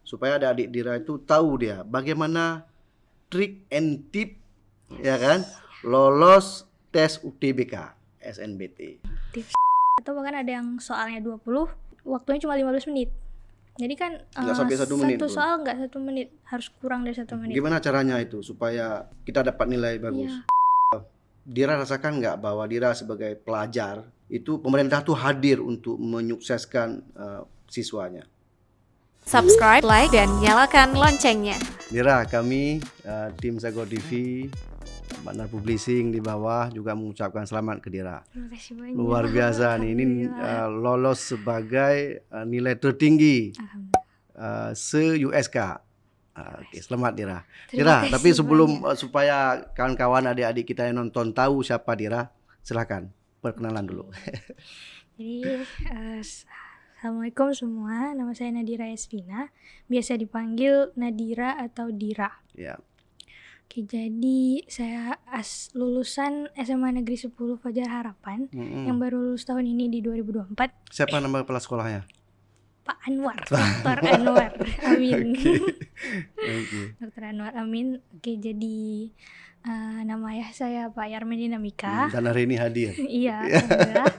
supaya adik-adik Dira itu tahu dia bagaimana trik and tip ya kan lolos tes UTBK SNBT. Tips atau bahkan ada yang soalnya 20, waktunya cuma 15 menit. Jadi kan Nggak sampai 1 menit satu tuh. soal nggak 1 menit, harus kurang dari 1 menit. Gimana caranya itu supaya kita dapat nilai bagus? Iya. Dira rasakan nggak bahwa Dira sebagai pelajar itu pemerintah tuh hadir untuk menyukseskan siswanya? Subscribe, like, dan nyalakan loncengnya. Dira, kami tim Sago TV, partner publishing di bawah juga mengucapkan selamat ke Dira. Terima kasih banyak. Luar biasa nih, ini lolos sebagai nilai tertinggi se-USK. Oke, selamat Dira. Dira, tapi sebelum supaya kawan-kawan adik-adik kita yang nonton tahu siapa Dira, silakan perkenalan dulu. Jadi assalamualaikum semua, nama saya Nadira Yasvina, biasa dipanggil Nadira atau Dira. Ya. Oke, jadi saya lulusan SMA Negeri 10 Fajar Harapan yang baru lulus tahun ini di 2024. Siapa nama kepala sekolahnya? Pak Anwar, Dr. Anwar Amin. Okay. Dr. Anwar Amin. Oke, jadi nama ayah saya Pak Yarmen Dinamika. Dan hari ini hadir. Iya, alhamdulillah.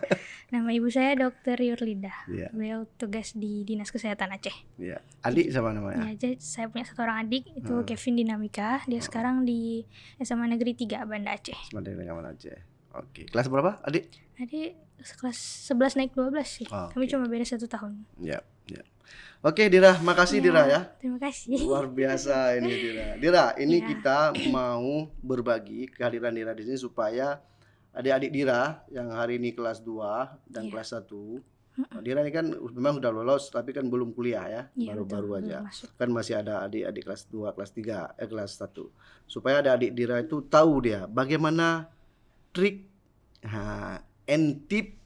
Nama ibu saya Dr. Yurlida. Yeah. Beliau tugas di Dinas Kesehatan Aceh. Yeah. Adik sama namanya? Ya, jadi saya punya satu orang adik, itu Kevin Dinamika. Dia sekarang di SMA Negeri 3 Banda Aceh. SMA Negeri 3 Aceh. Oke. Kelas berapa adik? Adik kelas 11 naik 12 sih. Kami cuma beda 1 tahun. Ya, ya. Oke Dira, makasih Dira ya. Terima kasih. Luar biasa ini Dira. Dira, ini kita mau berbagi kehadiran Dira di sini supaya adik-adik Dira yang hari ini kelas 2 dan kelas 1. Dira ini kan memang sudah lolos tapi kan belum kuliah ya, baru-baru aja. Kan masih ada adik-adik kelas 2, kelas 3, kelas 1. Supaya adik-adik Dira itu tahu dia bagaimana trik and tip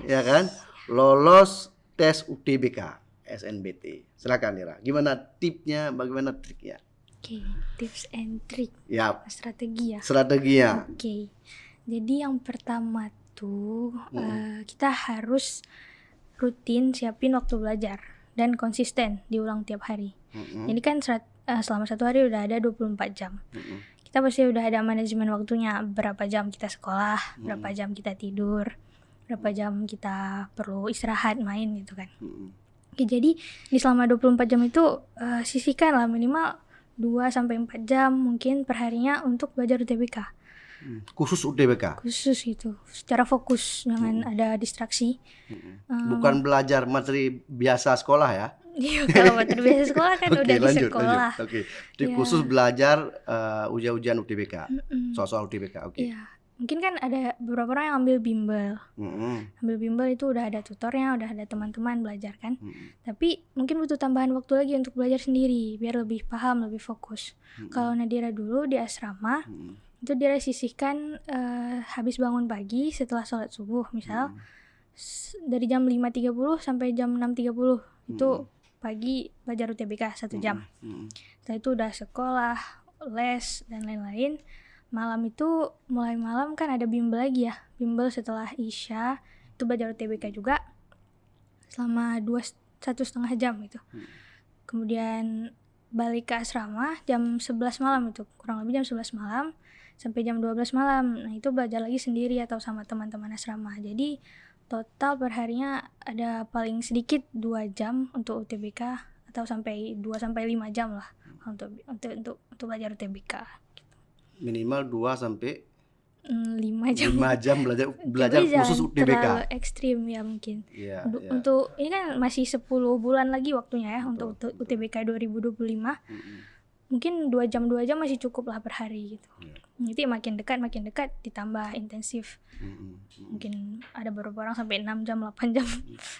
ya kan lolos tes UTBK SNBT. Silakan Dira. Gimana tipnya, bagaimana triknya? Oke, tips and trick. Ya. Strategi ya. Strateginya. Oke. Jadi yang pertama tuh kita harus rutin siapin waktu belajar dan konsisten diulang tiap hari. Jadi kan selama 1 hari udah ada 24 jam. Kita pasti udah ada manajemen waktunya, berapa jam kita sekolah, berapa jam kita tidur, berapa jam kita perlu istirahat, main gitu kan. Oke, jadi di selama 24 jam itu sisihkan lah minimal 2-4 jam mungkin perharinya untuk belajar UTBK. Khusus UTBK? Khusus gitu, secara fokus, jangan ada distraksi. Bukan belajar materi biasa sekolah ya? Iya, kalau materi biasa sekolah kan udah di sekolah. Oke, jadi khusus belajar ujian UTBK, soal-soal UTBK. Oke. Iya. Mungkin kan ada beberapa orang yang ambil bimbel. Ambil bimbel itu udah ada tutornya, udah ada teman-teman belajar kan. Tapi mungkin butuh tambahan waktu lagi untuk belajar sendiri biar lebih paham, lebih fokus. Kalau Nadira dulu di asrama, itu Dira sisihkan habis bangun pagi setelah sholat subuh misal dari jam 5.30 sampai jam 6.30 itu pagi belajar UTBK 1 jam. Setelah itu udah sekolah, les dan lain-lain. Malam itu mulai malam kan ada bimbel lagi ya, bimbel setelah Isya itu belajar UTBK juga selama 1,5 jam gitu. Kemudian balik ke asrama jam 11 malam itu, kurang lebih jam 11 malam sampai jam 12 malam. Nah itu belajar lagi sendiri atau sama teman-teman asrama. Jadi total perharinya ada paling sedikit 2 jam untuk UTBK atau sampai 2-5 jam lah untuk belajar UTBK. Minimal 2-5 jam. 5 jam belajar khusus UTBK. Terlalu ekstrim ya mungkin. Yeah. Untuk ini kan masih 10 bulan lagi waktunya ya. Betul, untuk UTBK 2025. Mungkin 2 jam masih cukup lah per hari gitu. Nanti makin dekat ditambah intensif. Mungkin ada beberapa orang sampai 6 jam, 8 jam.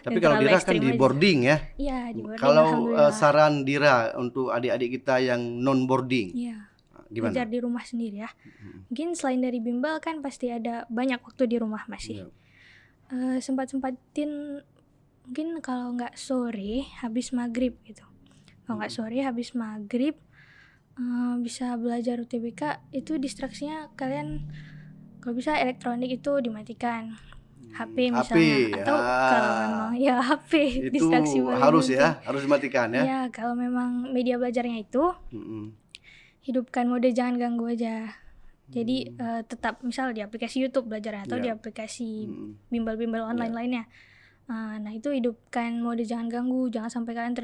Tapi kalau Dira kan di boarding ya. Iya, di boarding. Kalau saran Dira untuk adik-adik kita yang non boarding. Iya. Gimana? Belajar di rumah sendiri ya. Mungkin selain dari bimbel kan pasti ada banyak waktu di rumah masih. Sempat-sempatin mungkin kalau nggak sore habis maghrib gitu. Kalau nggak sore habis maghrib bisa belajar UTBK. Itu distraksinya kalian kalau bisa elektronik itu dimatikan. HP misalnya, atau kalau memang ya HP itu distraksi paling harus penting. ya, harus dimatikan ya. Ya, kalau memang media belajarnya itu Mm-mm. hidupkan mode jangan ganggu aja. Jadi tetap misal di aplikasi YouTube belajarnya atau di Ya. aplikasi Mm-mm. bimbel-bimbel online lainnya. Nah, itu hidupkan mode jangan ganggu, jangan sampai kalian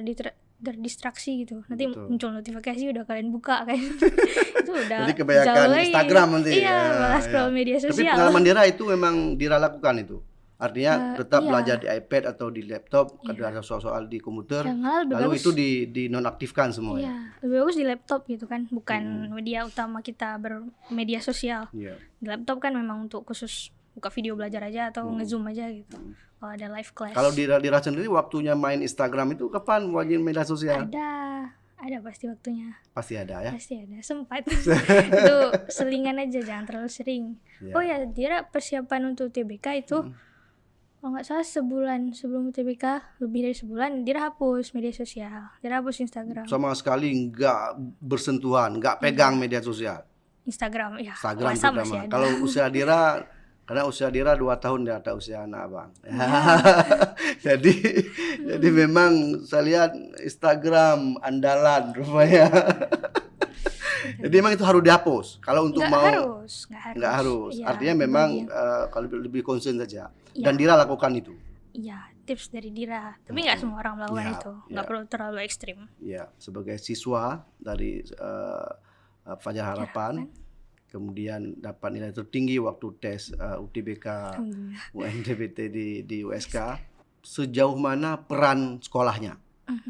terdistraksi gitu. Nanti Betul. muncul notifikasi udah kalian buka kan. Itu udah Jadi kebanyakan jauh lagi. Instagram nanti. Iya, malah Ya. scroll media Tapi sosial. pengalaman Dira itu memang Dira lakukan itu. Artinya tetap iya. belajar di iPad atau di laptop, Iya. ada soal-soal di komputer. Ya, malah lebih Lalu bagus. itu di nonaktifkan semua ya. Iya, lebih bagus di laptop gitu kan, bukan media utama kita bermedia sosial. Iya. Di laptop kan memang untuk khusus buka video belajar aja atau nge-zoom aja gitu. Kalau ada live class. Kalau Dira sendiri waktunya main Instagram itu kapan wajib media sosial? ada pasti waktunya. Pasti ada ya. Pasti ada, sempat. Itu selingan aja, jangan terlalu sering. Iya. Oh ya, Dira persiapan untuk TBK itu kalau nggak salah sebulan sebelum TBK, lebih dari sebulan Dira hapus media sosial. Dira hapus Instagram. Sama sekali nggak bersentuhan, nggak pegang media sosial. Instagram ya. Instagram WhatsApp terutama. masih ada. Kalau usia Dira, karena usia Dira 2 tahun di atas usia anak abang. jadi memang saya lihat Instagram andalan rupanya. Jadi memang itu harus dihapus. Kalau untuk nggak mau harus. nggak harus. Iya, Artinya memang bagian. kalau lebih concern saja. Iya. Dan Dira lakukan itu. Iya, tips dari Dira. Tapi nggak semua orang melakukan Iya, itu. iya. Nggak perlu terlalu ekstrim. Ya, sebagai siswa dari Fajar Harapan, kemudian dapat nilai tertinggi waktu tes UTBK Alhamdulillah. UNDBT di USK. Sejauh mana peran sekolahnya?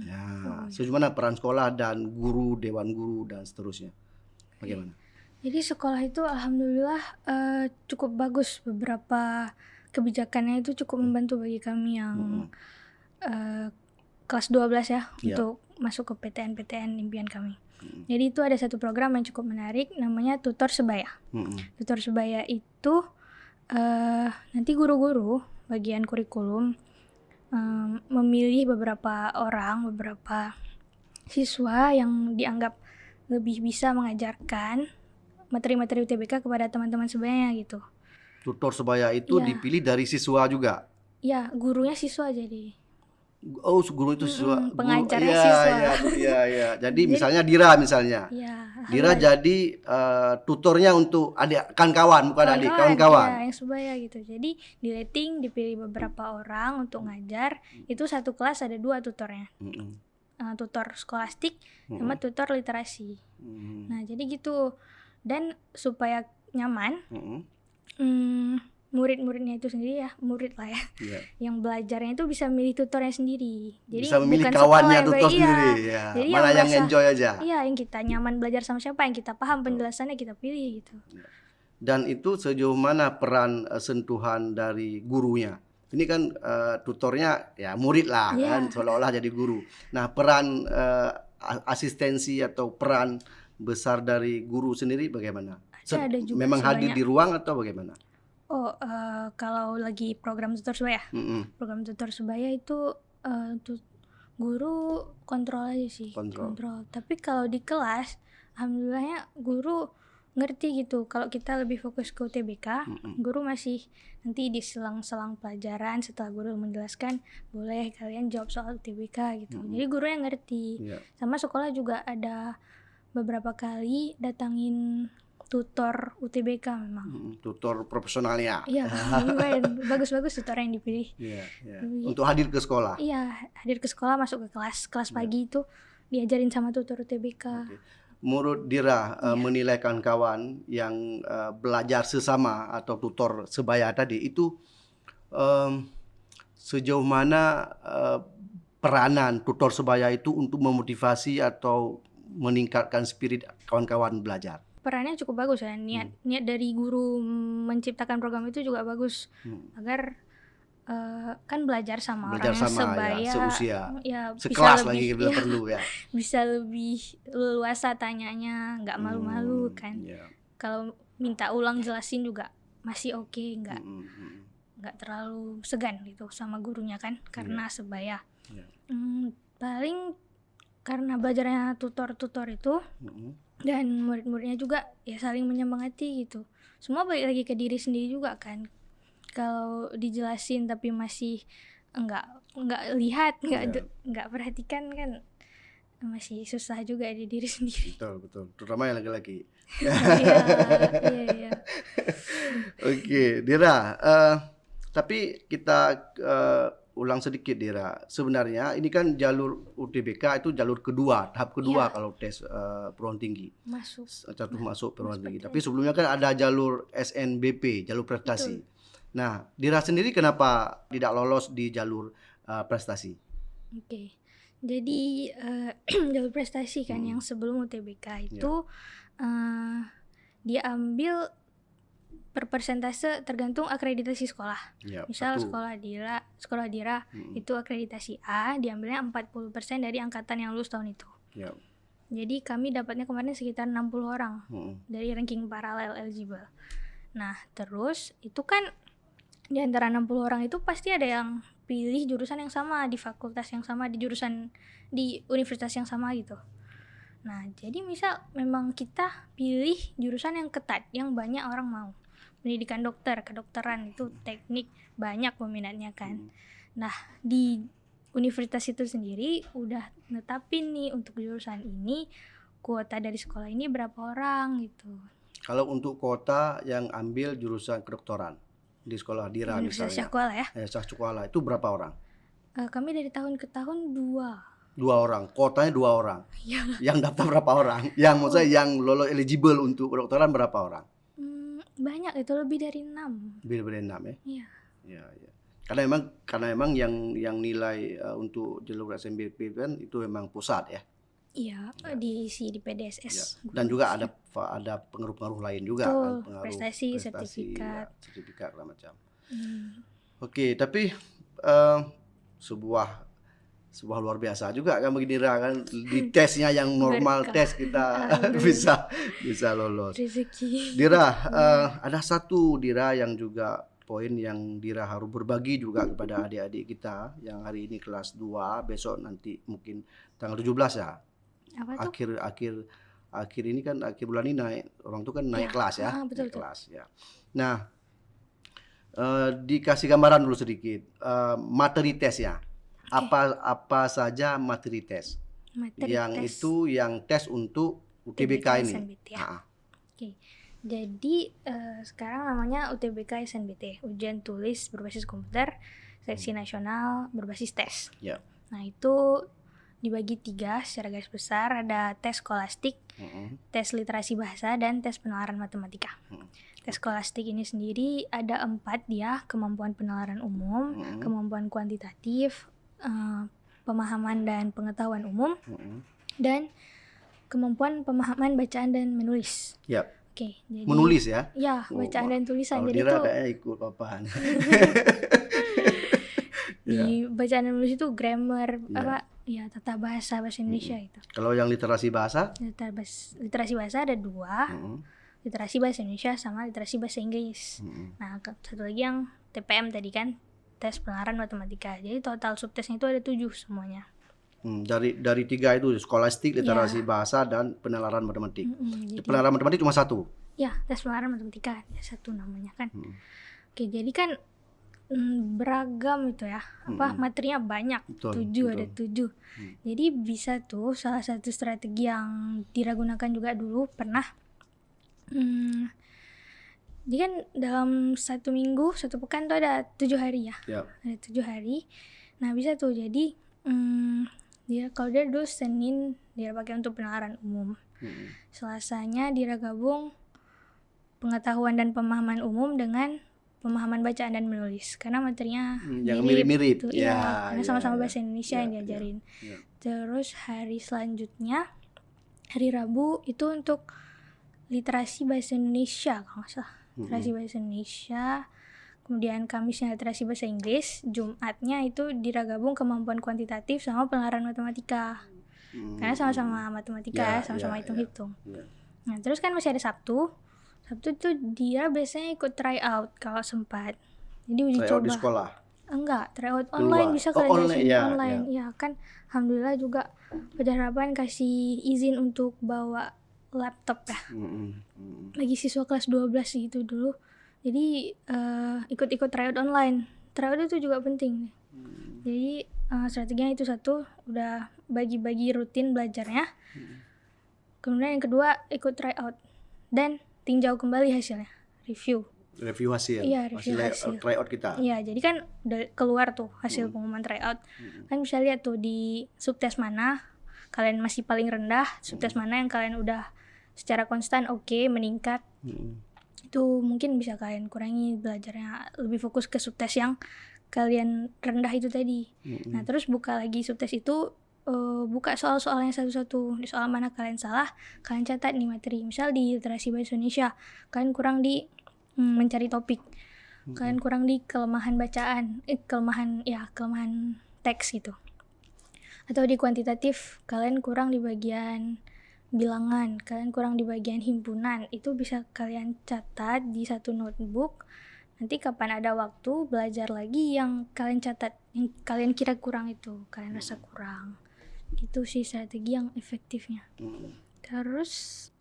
Ya, sejauh mana peran sekolah dan guru, dewan guru dan seterusnya? Bagaimana? Jadi sekolah itu alhamdulillah cukup bagus, beberapa kebijakannya itu cukup membantu bagi kami yang kelas 12 ya, Iya. untuk masuk ke PTN impian kami. Jadi itu ada satu program yang cukup menarik namanya Tutor Sebaya. Tutor Sebaya itu nanti guru-guru bagian kurikulum memilih beberapa siswa yang dianggap lebih bisa mengajarkan materi-materi UTBK kepada teman-teman sebayanya gitu. Tutor sebaya itu Iya. dipilih dari siswa juga. Ya, gurunya siswa jadi. Oh, guru itu siswa. pengajarnya Iya, siswa. Iya. Jadi misalnya Dira misalnya. Ya, Dira jadi tutornya untuk adik kawan-kawan, bukan adik, kawan-kawan. Ya, yang sebaya gitu. Jadi di rating dipilih beberapa orang untuk ngajar. Itu satu kelas ada 2 tutornya. Tutor skolastik sama tutor literasi. Nah, jadi gitu. Dan supaya nyaman, murid-muridnya itu sendiri ya, murid lah ya, Iya. yang belajarnya itu bisa milih tutornya sendiri. Jadi Bisa memilih bukan kawannya sekolah yang tutor baik, sendiri. iya. Ya. Jadi Mana yang merasa- enjoy aja. Iya, yang kita nyaman belajar sama siapa, yang kita paham penjelasannya kita pilih gitu. Dan itu sejauh mana peran sentuhan dari gurunya? Ini kan tutornya ya murid lah Iya. kan, seolah-olah jadi guru. Nah, peran asistensi atau peran besar dari guru sendiri bagaimana? Ada juga Memang sih hadir banyak. di ruang atau bagaimana? Oh, kalau lagi program tutor sebaya, program tutor sebaya itu guru kontrol aja sih, Kontrol. Tapi kalau di kelas, alhamdulillahnya guru ngerti gitu. Kalau kita lebih fokus ke UTBK, guru masih nanti di selang-selang pelajaran setelah guru menjelaskan, boleh kalian jawab soal UTBK gitu. Jadi gurunya ngerti. Iya. Sama sekolah juga ada beberapa kali datangin tutor UTBK memang. Tutor profesionalnya. Iya, lumayan bagus-bagus tutor yang dipilih. Iya. Untuk hadir ke sekolah. Iya, hadir ke sekolah, masuk ke kelas pagi itu diajarin sama tutor UTBK. Oke. Menurut Dira menilai kawan-kawan yang belajar sesama atau tutor sebaya tadi itu sejauh mana peranan tutor sebaya itu untuk memotivasi atau meningkatkan spirit kawan-kawan belajar? Perannya cukup bagus ya, niat dari guru menciptakan program itu juga bagus agar kan belajar sama orang yang sebaya, ya, seusia, ya sekelas bisa lagi lebih, bila perlu ya. bisa lebih leluasa tanyanya, nggak malu-malu kan. Iya. Kalau minta ulang jelasin juga masih oke, nggak terlalu segan gitu sama gurunya kan, karena sebaya. Iya. Paling karena belajarnya tutor-tutor itu dan murid-muridnya juga ya saling menyemangati gitu. Semua balik lagi ke diri sendiri juga kan. kalau dijelasin tapi masih enggak lihat, enggak perhatikan kan masih susah juga di diri sendiri. Betul. Terutama yang laki-laki. Iya. Oke, Dira. Tapi kita ulang sedikit, Dira. Sebenarnya ini kan jalur UTBK itu jalur kedua, tahap kedua kalau tes perguruan tinggi. Masuk perguruan tinggi. Tapi sebelumnya kan ada jalur SNBP, jalur prestasi. Betul. Nah, Dira sendiri kenapa tidak lolos di jalur prestasi? Oke. Jadi jalur prestasi kan yang sebelum UTBK itu dia ambil per persentase tergantung akreditasi sekolah. Misal sekolah Dira itu akreditasi A, diambilnya 40% dari angkatan yang lulus tahun itu. Jadi kami dapatnya kemarin sekitar 60 orang dari ranking paralel eligible. Nah, terus itu kan di antara 60 orang itu pasti ada yang pilih jurusan yang sama di fakultas yang sama di universitas yang sama gitu. Nah, jadi misal memang kita pilih jurusan yang ketat, yang banyak orang mau. Pendidikan dokter, kedokteran itu teknik banyak peminatnya kan. Nah, di universitas itu sendiri udah netapin nih untuk jurusan ini kuota dari sekolah ini berapa orang gitu. Kalau untuk kuota yang ambil jurusan kedokteran di sekolah Dira Universitas misalnya. Syahkuala ya. Syahkuala itu berapa orang? Kami dari tahun ke tahun 2 orang, kuotanya 2 orang. Yang daftar berapa orang? Yang maksudnya yang lolos eligible untuk kedokteran berapa orang? Banyak, itu lebih dari 6. Lebih dari 6 ya? Iya. Karena memang yang nilai untuk jalur SNBP kan itu memang pusat ya. Iya, diisi di PDSS. Dan juga ada pengaruh-pengaruh lain juga kan, pengaruh prestasi, sertifikat segala macam. Oke, tapi sebuah luar biasa juga kan begini kan di tesnya yang normal tes kita bisa lolos. Rezeki. Dira, ada satu Dira yang juga poin yang Dira harus berbagi juga kepada adik-adik kita yang hari ini kelas 2, besok nanti mungkin tanggal 17 ya. Apa tuh? Akhir ini kan akhir bulan ini orang tuh kan naik kelas ya. Betul. Kelas ya. Nah, dikasih gambaran dulu sedikit materi tesnya. Apa saja materi tes yang tes untuk UTBK ini. Oke. Jadi sekarang namanya UTBK SNBT, ujian tulis berbasis komputer, seleksi nasional berbasis tes. Nah, itu dibagi 3 secara garis besar, ada tes skolastik, tes literasi bahasa, dan tes penalaran matematika. Tes skolastik ini sendiri ada 4 dia, kemampuan penalaran umum, kemampuan kuantitatif, pemahaman dan pengetahuan umum, dan kemampuan pemahaman bacaan dan menulis. Oke, jadi menulis ya? Ya, bacaan dan tulisan. Jadi Dira kayaknya ikut papahan. Di bacaan dan menulis itu grammar tata bahasa Indonesia itu. Kalau yang literasi bahasa? Literasi bahasa ada 2. Literasi bahasa Indonesia sama literasi bahasa Inggris. Nah, satu lagi yang TPM tadi kan, tes penalaran matematika. Jadi total subtesnya itu ada 7 semuanya. Dari 3 itu skolastik, literasi bahasa, dan penalaran matematik. Penalaran matematik cuma 1. Ya, tes penalaran matematika ada 1 namanya kan. Oke, jadi kan beragam itu ya. Materinya banyak. 7 ada 7. Jadi bisa tuh salah satu strategi yang diragunakan juga dulu pernah. Jadi kan dalam 1 minggu, 1 pekan tuh ada 7 hari ya. Ada 7 hari. Nah, bisa tuh jadi kalau dia dulu Senin dia pakai untuk penalaran umum. Selasanya dia gabung pengetahuan dan pemahaman umum dengan pemahaman bacaan dan menulis. Karena materinya mirip-mirip. Karena sama-sama bahasa Indonesia yang diajarin. Terus hari selanjutnya, hari Rabu itu untuk literasi bahasa Indonesia kalau nggak salah. Literasi bahasa Indonesia. Kemudian Kamisnya literasi bahasa Inggris. Jumatnya itu diragabung kemampuan kuantitatif sama penalaran matematika. Karena sama-sama matematika, sama-sama hitung-hitung. Nah, terus kan masih ada Sabtu. Sabtu itu dia biasanya ikut try out kalau sempat. Jadi uji coba. Di sekolah? Enggak, try out online bisa kalian online. Ya, kan alhamdulillah juga Pada Harapan kasih izin untuk bawa laptop ya. Lagi siswa kelas 12 gitu dulu Jadi ikut-ikut tryout online. Tryout itu juga penting. Jadi strateginya itu satu, udah bagi-bagi rutin belajarnya. Kemudian yang kedua ikut tryout dan tinjau kembali hasilnya, review. Review hasil. Iya, review hasil. Tryout kita. Iya, jadi kan udah keluar tuh hasil pengumuman tryout. Kan bisa lihat tuh di subtes mana kalian masih paling rendah, subtes mana yang kalian udah secara konstan meningkat. Itu mungkin bisa kalian kurangi belajarnya, lebih fokus ke subtes yang kalian rendah itu tadi. Nah, terus buka lagi subtes itu, buka soal-soalnya satu-satu. Di soal mana kalian salah, kalian catat nih materi. Misal di literasi bahasa Indonesia, kalian kurang di mencari topik. Kalian kurang di kelemahan bacaan, kelemahan teks gitu. Atau di kuantitatif, kalian kurang di bagian bilangan, kalian kurang di bagian himpunan. Itu bisa kalian catat di satu notebook. Nanti kapan ada waktu belajar lagi yang kalian catat, yang kalian kira kurang itu, kalian rasa kurang. Itu sih strategi yang efektifnya. Terus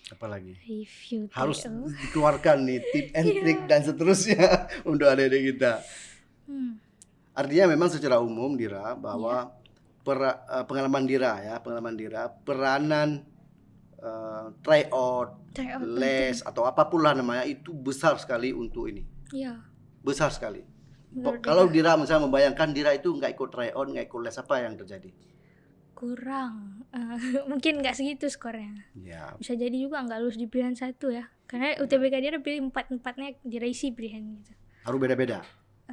apalagi review harus TO. dikeluarkan nih tip and trick dan seterusnya untuk adik-adik kita. Artinya memang secara umum Dira bahwa pengalaman Dira peranan tryout, les atau apapun lah namanya itu besar sekali untuk ini. Iya. Besar sekali. Menurut Kalau Dira misalnya membayangkan Dira itu nggak ikut tryout, nggak ikut les, apa yang terjadi? Kurang, mungkin nggak segitu skornya. Ya. Bisa jadi juga nggak lulus di pilihan satu ya, karena UTBK dia pilih 4-4-nya diraisi pilihan gitu. Harus beda-beda.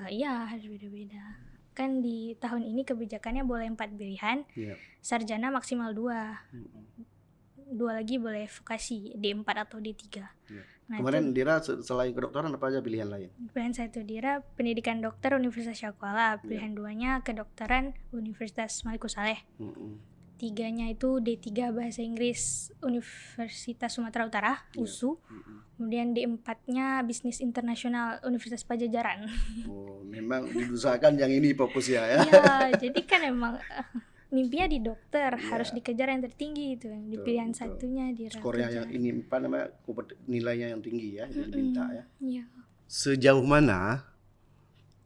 Iya, harus beda-beda. Kan di tahun ini kebijakannya boleh 4 pilihan, sarjana maksimal 2 lagi boleh vokasi D4 atau D3. Nah, kemarin Dira selain kedokteran apa aja pilihan lain? Pilihan 1 Dira pendidikan dokter Universitas Syahkuala, pilihan 2-nya kedokteran Universitas Maliku Saleh. 3-nya itu D3 bahasa Inggris Universitas Sumatera Utara, USU. Kemudian D4-nya bisnis internasional Universitas Pajajaran. Oh, memang diusahakan yang ini fokus ya. Iya, jadi kan emang mimpinya di dokter, harus dikejar yang tertinggi itu, yang di pilihan satunya Dira. Skornya yang ini apa namanya, nilainya yang tinggi ya, yang diminta ya. Iya. Sejauh mana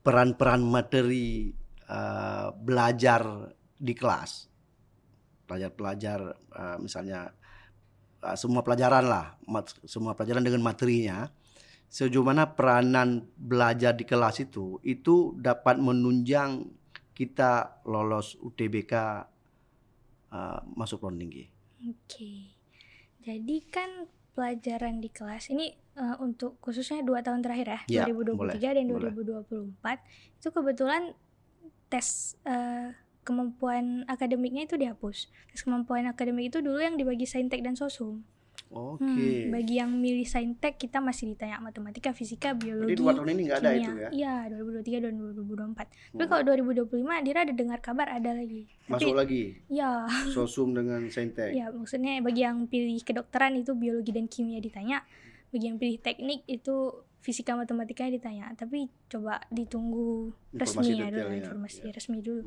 peran-peran materi belajar di kelas, pelajar-pelajar misalnya semua pelajaran lah, semua pelajaran dengan materinya, sejauh mana peranan belajar di kelas itu dapat menunjang kita lolos UTBK masuk perguruan tinggi. Oke. Jadi kan pelajaran di kelas ini untuk khususnya 2 tahun terakhir ya, 2023 dan 2024 itu kebetulan tes kemampuan akademiknya itu dihapus. Tes kemampuan akademik itu dulu yang dibagi saintek dan sosum. Oke. Bagi yang milih saintek kita masih ditanya matematika, fisika, biologi. Jadi 2 tahun ini nggak ada kimia. itu ya? Iya, 2023 dan 2024. Tapi kalau 2025 Dira ada dengar kabar ada lagi. Masuk lagi. Iya. Sosum dengan saintek. Iya, maksudnya bagi yang pilih kedokteran itu biologi dan kimia ditanya. Bagi yang pilih teknik itu fisika matematikanya ditanya. Tapi coba ditunggu Informasi resmi ya dulu, detailnya. informasi resmi dulu.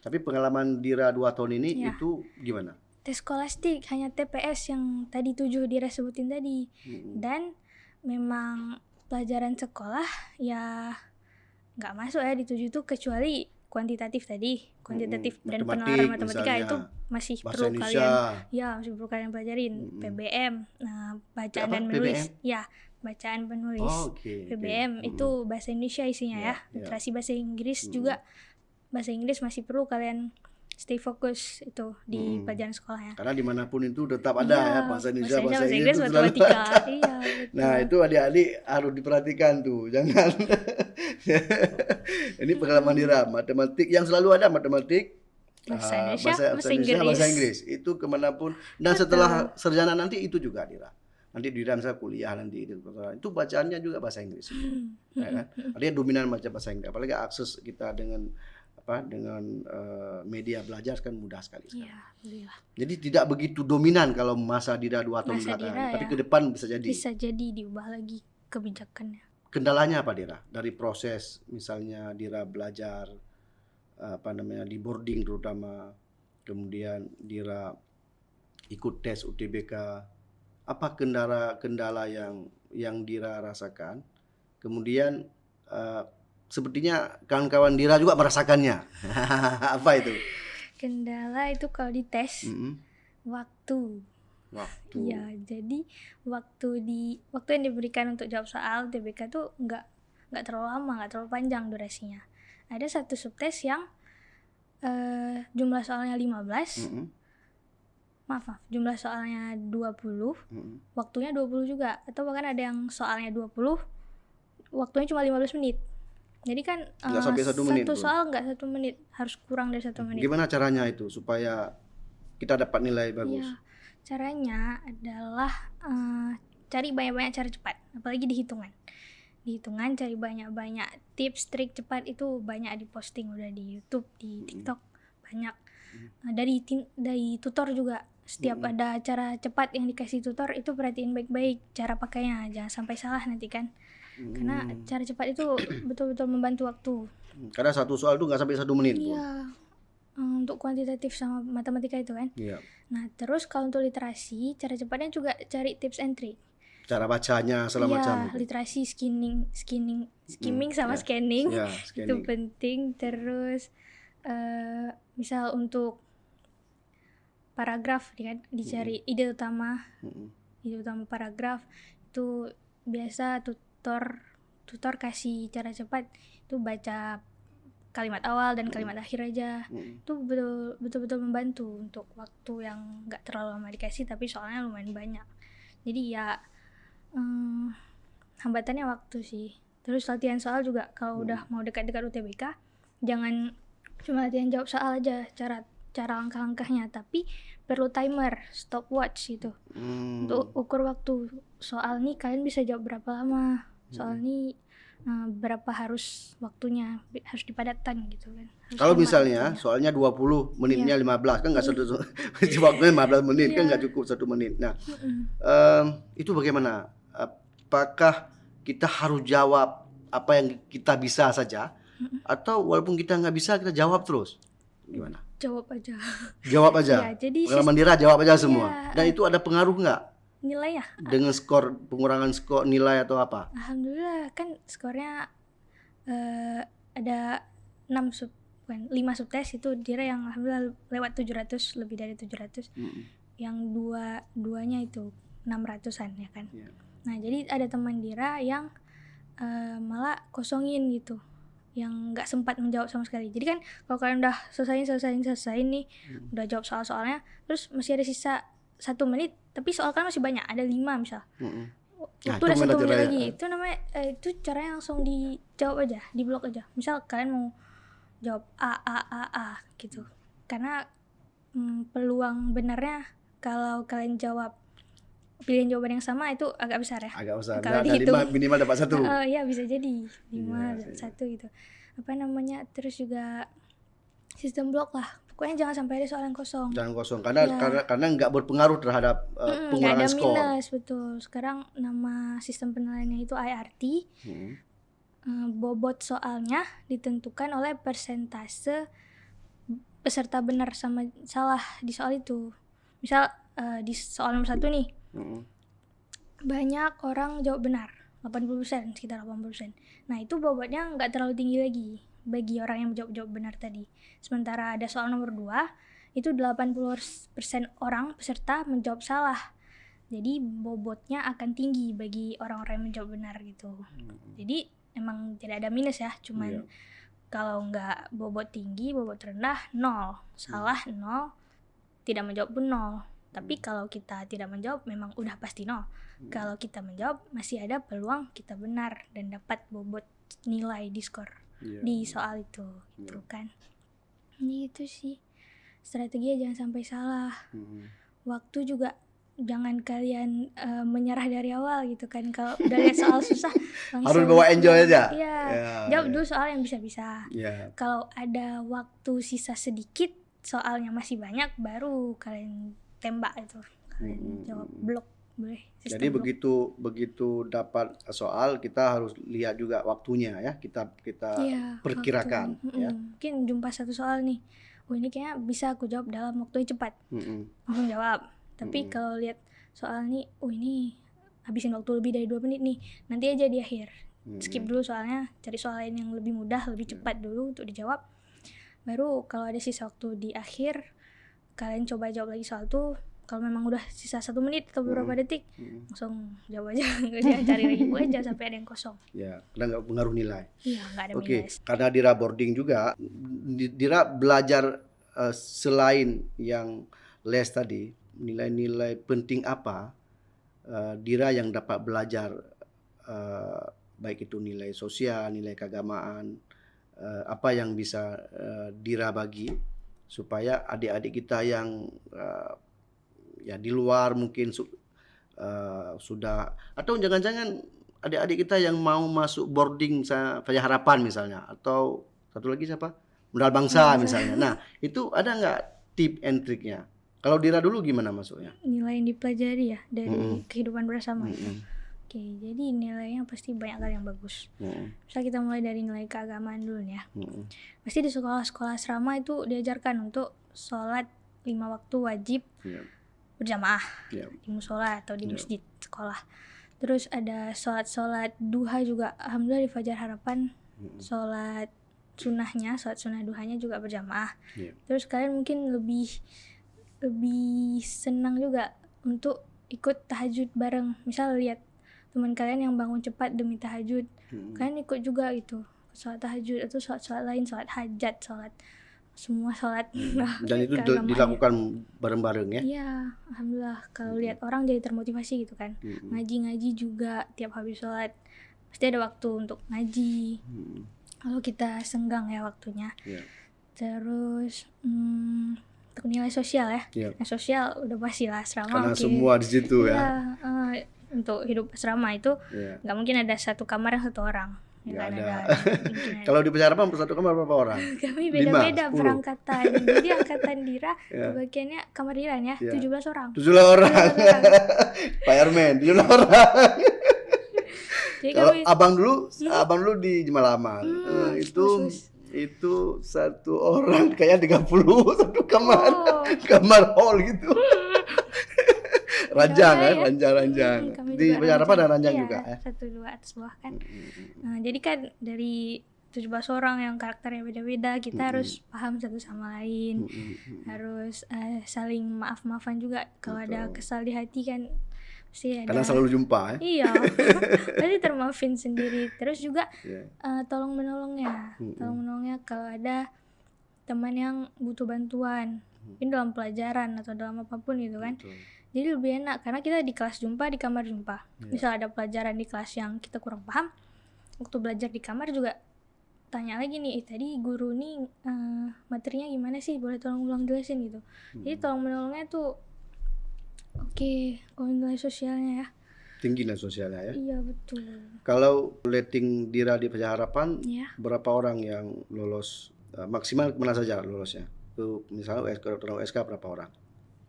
Tapi pengalaman Dira 2 tahun ini itu gimana? Tes skolastik hanya TPS yang tadi 7 Dira sebutin tadi. Dan memang pelajaran sekolah ya nggak masuk ya di 7 itu kecuali kuantitatif tadi, kuantitatif dan penalaran matematika misalnya, itu masih perlu masih perlu kalian pelajarin. PBM, bacaan dan menulis. PBM? Ya, bacaan penulis. PBM itu bahasa Indonesia isinya ya. Literasi bahasa Inggris juga. Bahasa Inggris masih perlu kalian stay fokus itu di pelajaran sekolahnya. Karena dimanapun itu tetap ada ya bahasa Indonesia, bahasa Inggris, matematika. Iya, nah itu adik-adik harus diperhatikan tuh, jangan. Ini pengalaman Dira, matematik yang selalu ada matematik, bahasa Indonesia, bahasa Inggris itu kemanapun. Dan setelah sarjana nanti itu juga Dira. Nanti Dira misalnya kuliah nanti itu bacaannya juga bahasa Inggris. Ya kan? Artinya dominan baca bahasa Inggris. Apalagi akses kita dengan media belajar kan mudah sekali sekarang. Iya, jadi tidak begitu dominan kalau masa Dira 2 tahun belakangan, tapi ke depan bisa jadi. Bisa jadi diubah lagi kebijakannya. Kendalanya apa Dira? Dari proses misalnya Dira belajar di boarding terutama, kemudian Dira ikut tes UTBK, apa kendala yang Dira rasakan kemudian sepertinya kawan-kawan Dira juga merasakannya. Apa itu? Kendala itu kalau dites waktu. Waktu. Iya, jadi waktu yang diberikan untuk jawab soal UTBK tuh nggak terlalu lama, nggak terlalu panjang durasinya. Ada satu subtes yang jumlah soalnya 15. Maaf, jumlah soalnya 20, waktunya 20 juga. Atau bahkan ada yang soalnya 20, waktunya cuma 15 menit. Jadi kan Nggak sampai 1 menit satu pun. soal nggak 1 menit, harus kurang dari 1 menit. Gimana caranya itu supaya kita dapat nilai bagus? Iya, caranya adalah cari banyak-banyak cara cepat, apalagi di hitungan. Di hitungan cari banyak-banyak tips, trik cepat, itu banyak diposting udah di YouTube, di TikTok, banyak. Dari tutor juga. Setiap ada cara cepat yang dikasih tutor itu perhatiin baik-baik cara pakainya, jangan sampai salah nanti kan. Karena cara cepat itu betul-betul membantu waktu. Karena satu soal itu nggak sampai 1 menit pun. Iya. Untuk kuantitatif sama matematika itu kan. Iya. Nah, terus kalau untuk literasi, cara cepatnya juga cari tips and trick. Cara bacanya segala macam. Iya, literasi skimming sama ya. scanning. Ya, Itu scanning. penting. Terus misal untuk paragraf kan dicari ide utama paragraf itu biasa tutor kasih cara cepat itu baca kalimat awal dan kalimat akhir aja. Itu betul-betul membantu untuk waktu yang nggak terlalu lama dikasih tapi soalnya lumayan banyak. Jadi ya hambatannya waktu sih. Terus latihan soal juga kalau udah mau dekat-dekat UTBK jangan cuma latihan jawab soal aja cara langkah-langkahnya, tapi perlu timer, stopwatch gitu. Untuk ukur waktu soal nih kalian bisa jawab berapa lama, soal nih berapa harus waktunya, harus dipadatkan gitu kan. Kalau misalnya soalnya 20 menitnya 15 kan nggak satu waktunya 15 menit kan nggak cukup 1 menit. Nah itu bagaimana? Apakah kita harus jawab apa yang kita bisa saja atau walaupun kita nggak bisa kita jawab terus? Gimana? Jawab aja. Jawab aja. Ya, jadi pengalaman Dira jawab aja semua. Ya, Dan itu ada pengaruh nggak? Nilainya? Dengan pengurangan skor nilai atau apa? Alhamdulillah kan skornya ada 5 subtes itu Dira yang alhamdulillah lewat 700, lebih dari 700. Yang duanya itu 600-an ya kan. Nah, jadi ada teman Dira yang malah kosongin gitu, yang nggak sempat menjawab sama sekali. Jadi kan kalau kalian udah selesai nih, udah jawab soalnya, terus masih ada sisa 1 menit, tapi soal kan masih banyak, ada 5 misal. Waktu udah 1 menit lagi, itu namanya itu caranya langsung dijawab aja, di blok aja. Misal kalian mau jawab A gitu, karena peluang benarnya kalau kalian jawab pilihan jawaban yang sama itu agak besar ya. Agak besar. Kalau Nah, dihitung minimal dapat 1. Iya bisa jadi 5 dapat 1 gitu. Apa namanya? Terus juga sistem blok lah. Pokoknya jangan sampai ada soal yang kosong. Jangan kosong karena nggak berpengaruh terhadap pengurangan ada skor. Minus, betul. Sekarang nama sistem penilaiannya itu IRT. Bobot soalnya ditentukan oleh persentase peserta benar sama salah di soal itu. Misal di soal nomor 1 nih, banyak orang jawab benar, 80%, sekitar 80%. Nah itu bobotnya nggak terlalu tinggi lagi bagi orang yang jawab benar tadi. Sementara ada soal nomor 2, itu 80% orang peserta menjawab salah. Jadi bobotnya akan tinggi bagi orang-orang yang menjawab benar gitu. Jadi emang tidak ada minus ya, cuman kalau nggak bobot tinggi, bobot rendah 0, salah 0, tidak menjawab pun 0. Tapi kalau kita tidak menjawab memang udah pasti 0. Kalau kita menjawab masih ada peluang kita benar dan dapat bobot nilai di skor di soal itu gitu kan. Gitu sih. Strateginya jangan sampai salah. Waktu juga jangan kalian menyerah dari awal gitu kan. Kalau udah lihat soal susah langsung harus bawa enjoy aja. Iya. Jawab dulu soal yang bisa-bisa. Kalau ada waktu sisa sedikit, soalnya masih banyak, baru kalian tembak itu, kalian jawab blok boleh. Jadi blok. begitu dapat soal kita harus lihat juga waktunya ya, kita perkirakan ya. Mungkin jumpa satu soal nih, ini kayaknya bisa aku jawab dalam waktu yang cepat, langsung jawab. Tapi kalau lihat soal nih, ini habisin waktu lebih dari 2 menit nih, nanti aja di akhir skip dulu soalnya, cari soal lain yang lebih mudah, lebih cepat dulu untuk dijawab. Baru kalau ada sisa waktu di akhir, kalian coba jawab lagi soal tuh. Kalau memang udah sisa 1 menit atau beberapa detik, langsung jawab aja, nggak cari lagi aja sampai ada yang kosong. Ya, karena nggak pengaruh nilai. Iya, nggak ada Oke, minus. karena Dira boarding juga, Dira belajar selain yang les tadi, nilai-nilai penting apa Dira yang dapat belajar, baik itu nilai sosial, nilai keagamaan, apa yang bisa Dira bagi supaya adik-adik kita yang ya di luar mungkin sudah, atau jangan-jangan adik-adik kita yang mau masuk boarding Fajar Harapan misalnya, atau satu lagi siapa? Modal Bangsa misalnya. Nah, itu ada nggak tip and triknya? Kalau Dira dulu gimana masuknya? Nilai yang dipelajari ya dari kehidupan bersama. Oke, jadi nilainya pasti banyak kali yang bagus. Misal kita mulai dari nilai keagamaan dulu ya. Pasti di sekolah-sekolah asrama itu diajarkan untuk sholat 5 waktu wajib berjamaah di musola atau di masjid sekolah. Terus ada sholat duha juga, alhamdulillah di Fajar Harapan sholat sunnah duhanya juga berjamaah. Terus kalian mungkin lebih senang juga untuk ikut tahajud bareng. Misal lihat teman kalian yang bangun cepat demi tahajud, kalian ikut juga gitu sholat tahajud atau sholat lain, sholat hajat, semua sholat. Dan itu dilakukan bareng-bareng ya? Iya, alhamdulillah. Kalau lihat orang jadi termotivasi gitu kan. Ngaji juga tiap habis sholat pasti ada waktu untuk ngaji. Kalau kita senggang ya waktunya. Terus untuk nilai sosial ya. Nah, sosial udah pasti lah asrama. Karena semua di situ ya. Untuk hidup asrama itu nggak mungkin ada satu kamar yang 1 orang. Nggak ada. Kalau di Fajar Harapan satu kamar berapa orang? Kami beda-beda perangkatan. Jadi angkatan Dira bagiannya kamar Dira ya 17 orang. 17 orang. Pak Yarmen 17 orang. Jadi Kalau kami, abang dulu di Jemalaman. Itu 1 orang kayak 30 satu kamar. Kamar hall gitu. Ranjang. Di Fajar Harapan ada ranjang juga ya. 1, 2 atas bawah kan. Nah, jadi kan dari 17 orang yang karakternya beda-beda, kita harus paham satu sama lain. Harus saling maaf-maafan juga kalau ada kesal di hati kan. Pasti ada. Karena selalu jumpa ya. Iya. Pasti termaafin sendiri. Terus juga tolong menolongnya kalau ada teman yang butuh bantuan. Mungkin dalam pelajaran atau dalam apapun gitu kan. Jadi lebih enak karena kita di kelas jumpa, di kamar jumpa. Misal ada pelajaran di kelas yang kita kurang paham, waktu belajar di kamar juga tanya lagi nih, tadi guru nih materinya gimana sih, boleh tolong ulang jelasin gitu. Jadi tolong menolongnya tuh oke, kalau nilai sosialnya ya tinggi nilai sosialnya ya. iya betul. Kalau rating Dira di Fajar Harapan berapa orang yang lolos, maksimal mana saja lolosnya? Tuh misalnya kedokteran USK berapa orang?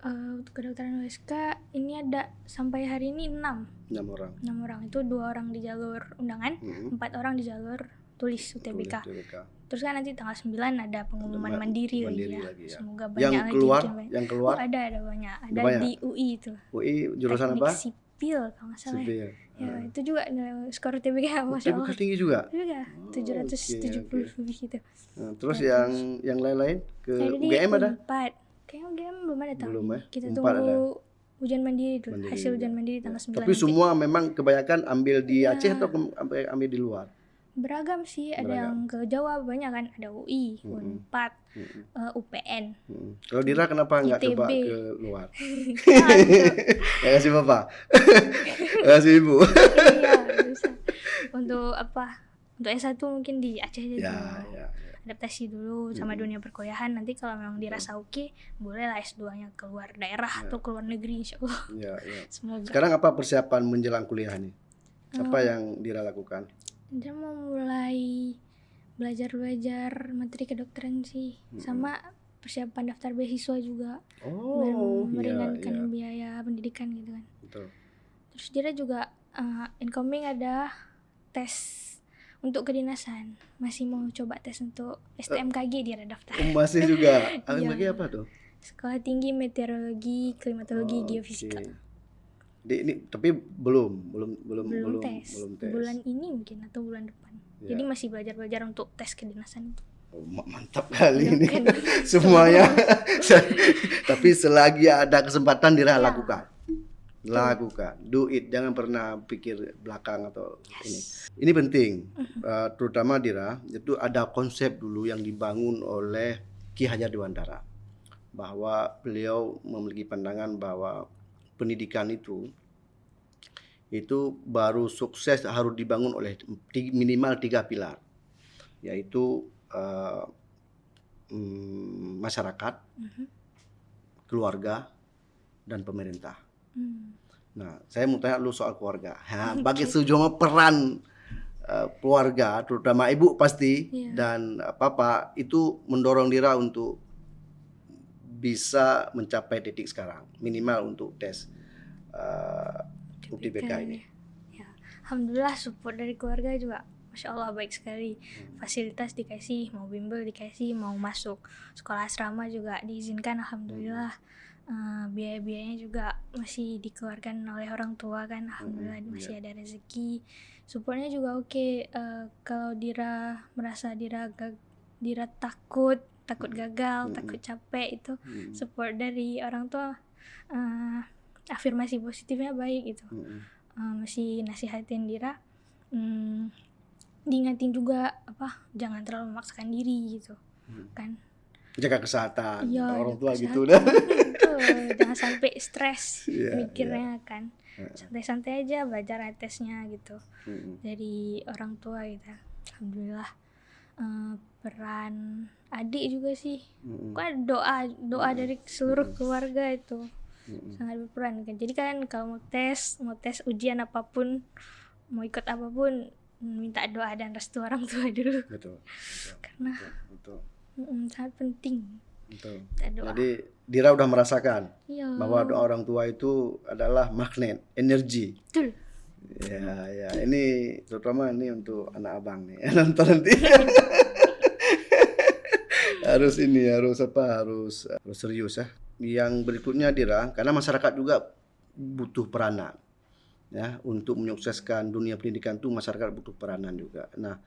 Untuk kedokteran USK ini ada sampai hari ini 6 orang. 6 orang, itu 2 orang di jalur undangan, 4 orang di jalur tulis UTBK. Terus kan nanti tanggal 9 ada pengumuman mandiri lagi ya. Semoga banyak yang keluar ada banyak. Ada banyak. Di UI itu. UI jurusan Teknik apa? Sipil kalau nggak salah. Sipil. Ya, itu juga skor UTBK Masya Allah. tinggi juga. Juga 770 lebih gitu. Nah, terus yang lain-lain ke UGM ada? 4. Kayaknya UGM belum ada tahun Belum ini. ya? Kita 4 tunggu ada. ujian mandiri dulu. Hasil ujian mandiri tanggal 9 Tapi nanti. semua memang kebanyakan ambil di Aceh atau ambil di luar? Beragam sih, ada yang ke Jawa banyak kan, ada UI, Unpad, UPN. Kalau Dira kenapa nggak ITB. coba ke luar? Ya kasih bapak, kasih ibu. Iya, bisa. Untuk apa? Untuk S1 mungkin di Aceh aja dulu. Ya. Adaptasi dulu sama dunia perkuliahan. Nanti kalau memang dirasa oke, boleh lah S2-nya keluar daerah atau keluar negeri insyaallah. Ya. Semoga. Sekarang apa persiapan menjelang kuliah nih? Apa yang Dira lakukan? Dia mau mulai belajar materi kedokteran sih, sama persiapan daftar beasiswa juga, meringankan biaya pendidikan gitu kan. Betul. Terus dia juga incoming ada tes untuk kedinasan, masih mau coba tes untuk STMKG dia daftar. Masih juga. STMKG apa tuh? Sekolah Tinggi Meteorologi, Klimatologi, Geofisika. Ini tapi belum tes. tes. Bulan ini mungkin atau bulan depan. Ya. Jadi masih belajar untuk tes kedinasan itu. Oh, mantap kali Iya ini kan? semuanya. Tapi selagi ada kesempatan Dira Ya. lakukan, do it, jangan pernah pikir belakang atau ini penting. Terutama Dira itu ada konsep dulu yang dibangun oleh Ki Hajar Dewantara, bahwa beliau memiliki pandangan bahwa pendidikan itu baru sukses harus dibangun oleh minimal 3 pilar, yaitu masyarakat, keluarga, dan pemerintah. Nah, saya mau tanya lu soal keluarga. Bagi sejauh peran keluarga, terutama ibu pasti dan papa itu mendorong Dira untuk bisa mencapai titik sekarang, minimal untuk tes UTBK ini. Ya, alhamdulillah support dari keluarga juga, masya Allah baik sekali. Fasilitas dikasih, mau bimbel dikasih, mau masuk sekolah asrama juga diizinkan, alhamdulillah. Biaya-biayanya juga masih dikeluarkan oleh orang tua kan, alhamdulillah masih ada rezeki. Supportnya juga oke. Kalau Dira merasa Dira takut gagal, takut capek, itu support dari orang tua, afirmasi positifnya baik gitu. Masih nasihatin Dira, diingatin juga jangan terlalu memaksakan diri gitu kan, jaga kesehatan. Iya, orang tua kesehatan. gitu dah. Jangan sampai stres Iya, mikirnya kan, santai-santai aja belajar tesnya gitu dari orang tua gitu. Alhamdulillah. Peran adik juga sih, kan doa dari seluruh keluarga itu sangat berperan kan. Jadi kan kalau mau tes ujian apapun, mau ikut apapun, minta doa dan restu orang tua dulu. Betul. Karena sangat penting. Betul. Doa. Jadi Dira udah merasakan bahwa doa orang tua itu adalah magnet energi. Betul. Ya, ini terutama ini untuk anak abang nih nonton nanti. harus serius ya. Yang berikutnya Dira, karena masyarakat juga butuh peranan ya untuk menyukseskan dunia pendidikan tuh, masyarakat butuh peranan juga. Nah,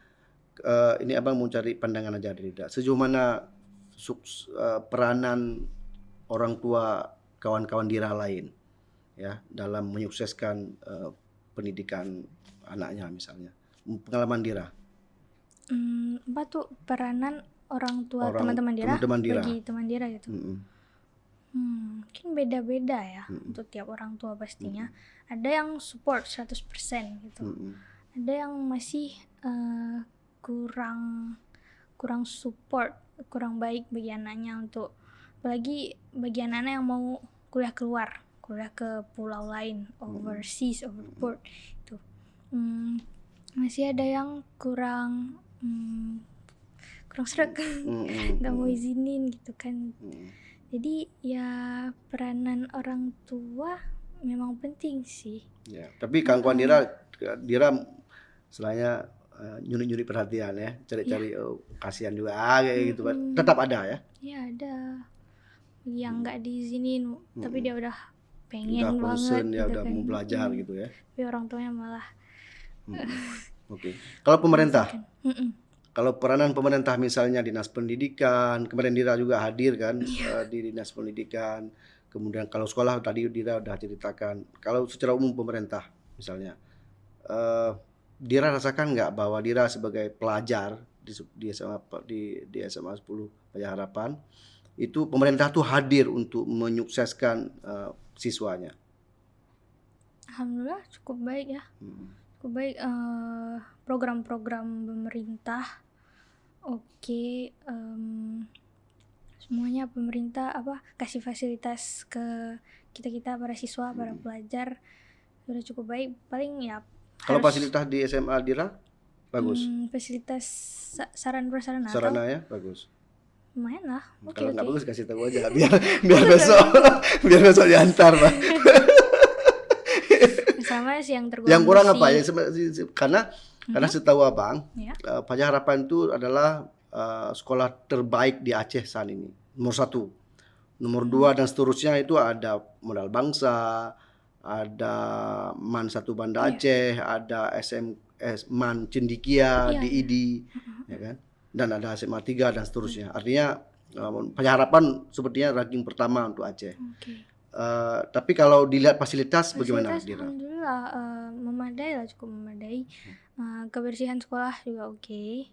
ini abang mau cari pandangan aja Dira. Sejauh mana peranan orang tua kawan-kawan Dira lain ya dalam menyukseskan pendidikan anaknya misalnya, pengalaman Dira. Apa tuh peranan orang tua teman-teman Dira bagi teman Dira gitu. Mungkin beda-beda ya untuk tiap orang tua pastinya. Ada yang support 100% gitu. Ada yang masih kurang support, kurang baik bagi anaknya, untuk apalagi bagi anak-anak yang mau kuliah ke pulau lain, overseas, overboard itu. Masih ada yang kurang sreg, nggak mau izinin gitu kan. Jadi ya peranan orang tua memang penting sih. Ya, tapi kawan-kawan Dira selainnya nyuri-nyuri perhatian ya, cari-cari kasihan juga kayak gitu kan. Tetap ada ya? Iya ada. Yang nggak diizinin tapi dia udah pengen udah banget ya, gitu udah kan. mau belajar gitu ya. Tapi orang tuanya malah Oke. Kalau pemerintah, kalau peranan pemerintah misalnya dinas pendidikan, kemarin Dira juga hadir kan di dinas pendidikan. Kemudian kalau sekolah tadi Dira udah ceritakan. Kalau secara umum pemerintah misalnya, Dira rasakan nggak bahwa Dira sebagai pelajar di SMA 10 Pajak Harapan itu pemerintah tuh hadir untuk menyukseskan siswanya? Alhamdulillah cukup baik ya. Cukup baik, program-program pemerintah oke, semuanya pemerintah kasih fasilitas ke kita para siswa, para pelajar sudah cukup baik. Paling ya kalau fasilitas di SMA Dira bagus. Fasilitas sarana prasarana ya bagus. Lumayan lah. Kalau nggak bagus kasih tahu aja biar besok diantar Pak. Sama sih yang tergolong yang kurang apa ya, karena setahu abang Pajak Harapan itu adalah sekolah terbaik di Aceh saat ini, nomor 1, nomor 2 dan seterusnya itu ada Modal Bangsa, ada MAN 1 Banda Aceh, ada MAN Cendikia Iya, di iya. IDI, ya kan? Dan ada SMA 3 dan seterusnya. Artinya harapan sepertinya ranking pertama untuk Aceh. Oke. Tapi kalau dilihat fasilitas bagaimana, Fasilitas Dira? alhamdulillah memadai lah, cukup memadai. Kebersihan sekolah juga oke.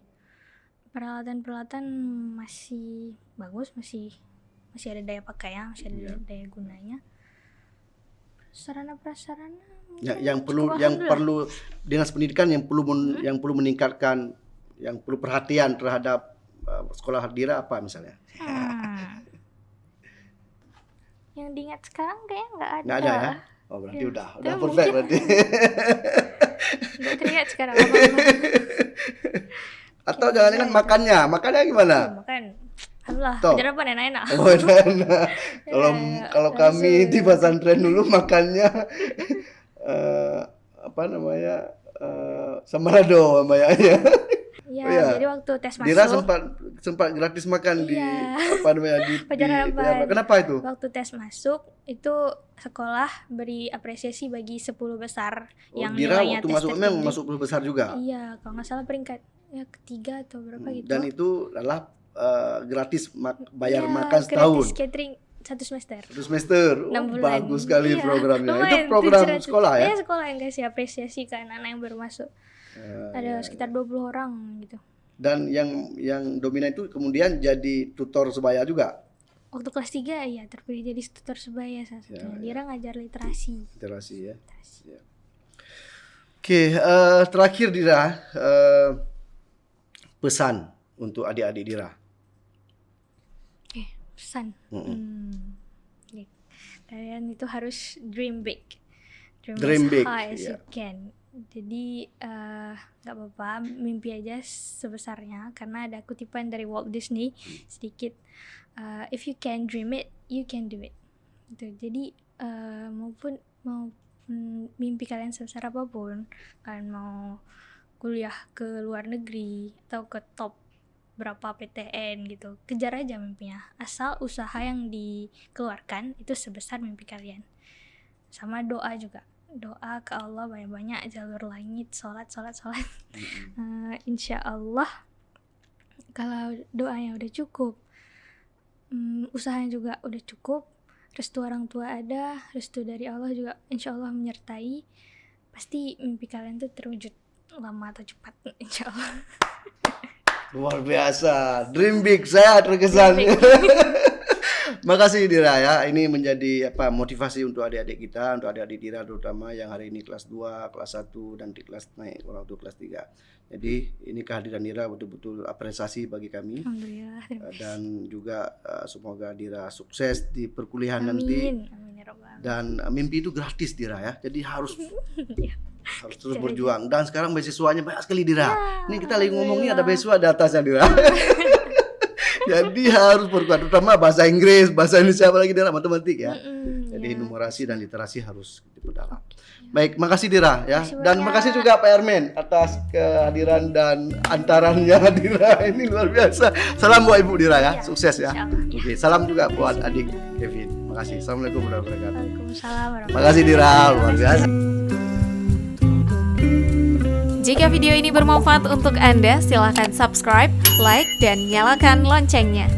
Peralatan masih bagus, masih ada daya pakainya, masih ada daya gunanya. Sarana prasarana Yang cukup alhamdulillah. perlu dinas pendidikan yang perlu meningkatkan, yang perlu perhatian terhadap sekolah Dira apa misalnya? Yang diingat sekarang kayaknya nggak ada. Nggak ada ya? Oh berarti Ya, udah tapi perfect mungkin- berarti. Nggak teringat sekarang apa-apa. Atau jangan-jangan makannya gimana? Makan. Alhamdulillah, Toh. ajaran apa enak-enak. Oh, nah, kalau kami di pesantren dulu makannya apa namanya Samarado ya. Iya, Iya. jadi waktu tes masuk. Dira sempat gratis makan di Iya. apa namanya di Pelajaran apa? kenapa itu? Waktu tes masuk itu sekolah beri apresiasi bagi 10 besar yang Dira nilainya waktu tes masuk memang tertinggi. masuk 10 besar juga. Iya, kalau nggak salah peringkat ya ketiga atau berapa gitu. Dan itu adalah gratis bayar Iya, makan setahun. gratis catering 1 semester. 1 semester. 6 Oh, bulan. bagus sekali Iya, programnya. Itu lumayan, program 700. sekolah ya? Iya, sekolah yang kasih apresiasi ke anak-anak yang baru masuk. Ada sekitar 20 orang gitu. Dan yang dominan itu kemudian jadi tutor sebaya juga. Waktu kelas 3 ya terpilih jadi tutor sebaya salah satunya. Dira ngajar literasi. Literasi ya. Ya. Oke, terakhir Dira, pesan untuk adik-adik Dira. Pesan. Oke. Kalian itu harus dream big. Dream as big, high as iya. you can. Jadi nggak apa-apa, mimpi aja sebesarnya. Karena ada kutipan dari Walt Disney sedikit. If you can dream it, you can do it. Gitu. Jadi maupun mimpi kalian sebesar apapun, kalian mau kuliah ke luar negeri atau ke top berapa PTN gitu, kejar aja mimpinya, asal usaha yang dikeluarkan itu sebesar mimpi kalian. Sama doa juga, doa ke Allah banyak-banyak, jalur langit, sholat. Insya Allah kalau doanya udah cukup, usahanya juga udah cukup, restu orang tua ada, restu dari Allah juga insya Allah menyertai, pasti mimpi kalian tuh terwujud lama atau cepat, insya Allah. Luar biasa, dream big, saya terkesan. Makasih Dira ya, ini menjadi motivasi untuk adik-adik kita, untuk adik-adik Dira terutama yang hari ini kelas 2, kelas 1 dan di kelas naik waktu kelas 3. Jadi ini kehadiran Dira betul-betul apresiasi bagi kami. Alhamdulillah. Dan juga semoga Dira sukses di perkuliahan Amin. nanti. Amin ya Rabbal alamin. Dan mimpi itu gratis Dira ya. Jadi harus terus Jadi. berjuang. Dan sekarang beasiswanya banyak sekali Dira. Ini kita lagi ngomong nih ada alhamdulillah. beasiswa di atasnya Dira. Jadi harus berkuat, terutama bahasa Inggris, bahasa Indonesia, apalagi Dira matematik ya. Jadi Ya. numerasi dan literasi harus diperdalam. Baik, makasih Dira ya. Makasih Dan banyak. makasih juga Pak Ermen atas kehadiran dan antarannya Dira. Ini luar biasa. Salam buat Ibu Dira ya. Iya, Sukses ya. insyaallah. Oke, salam juga buat adik Kevin. Makasih. Assalamualaikum warahmatullahi wabarakatuh. Waalaikumsalam warahmatullahi Makasih Dira, luar biasa. Jika video ini bermanfaat untuk Anda, silakan subscribe, like, dan nyalakan loncengnya.